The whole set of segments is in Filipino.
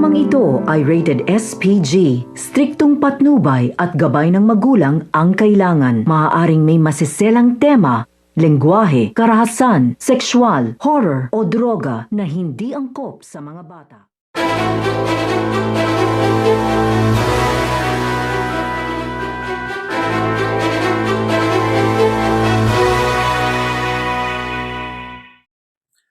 Programang ito ay rated SPG. Striktong patnubay at gabay ng magulang ang kailangan. Maaaring may masiselang tema, lengguwahe, karahasan, sexual, horror o droga na hindi angkop sa mga bata.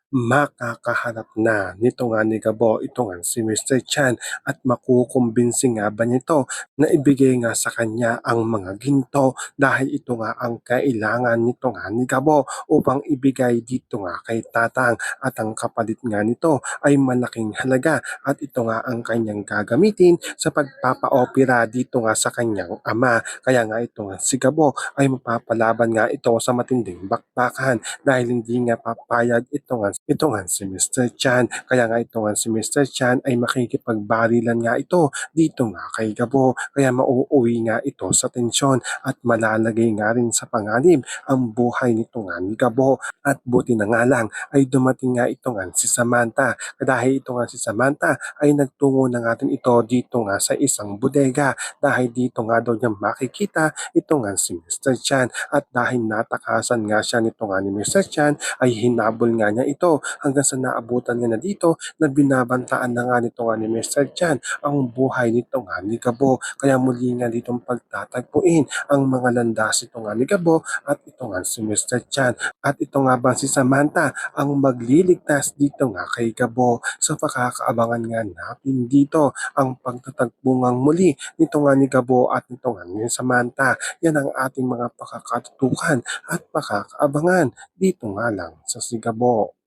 Makakaharap na nito nga ni Gabo ito nga si Mr. Chan at makukumbinsi nga ba nito na ibigay nga sa kanya ang mga ginto dahil ito nga ang kailangan nito nga ni Gabo upang ibigay dito nga kay Tatang at ang kapalit nga nito ay malaking halaga at ito nga ang kanyang gagamitin sa pagpapa-opera dito nga sa kanyang ama. Kaya nga ito nga si Gabo ay mapapalaban nga ito sa matinding bakbakan dahil hindi nga papayag ito nga si Mr. Chan. Kaya nga ito nga si Mr. Chan ay makikipagbarilan nga ito dito nga kay Gabo. Kaya mauuwi nga ito sa tensyon at malalagay nga rin sa panganib ang buhay nito nga ni Gabo. At buti na nga lang ay dumating nga ito nga si Samantha. Dahil ito nga si Samantha ay nagtungo na nga rin ito dito nga sa isang bodega dahil dito nga daw niya makikita ito nga si Mr. Chan. At dahil natakasan nga siya nito nga ni Mr. Chan ay hinabol nga niya ito hanggang sa naabutan nga na dito na binabantaan na nga nito nga ni Mr. Chan ang buhay nito nga ni Gabo. Kaya muli nga ditong pagtatagpuin ang mga landas ito nga ni Gabo at ito nga si Mr. Chan. At ito nga ba si Samantha ang magliligtas dito nga kay Gabo. So pakakaabangan nga natin dito ang pagtatagpo ngang muli nito nga ni Gabo at nito nga ni Samantha. Yan ang ating mga pakakatutukan at pakakaabangan dito nga lang sa Sigabo.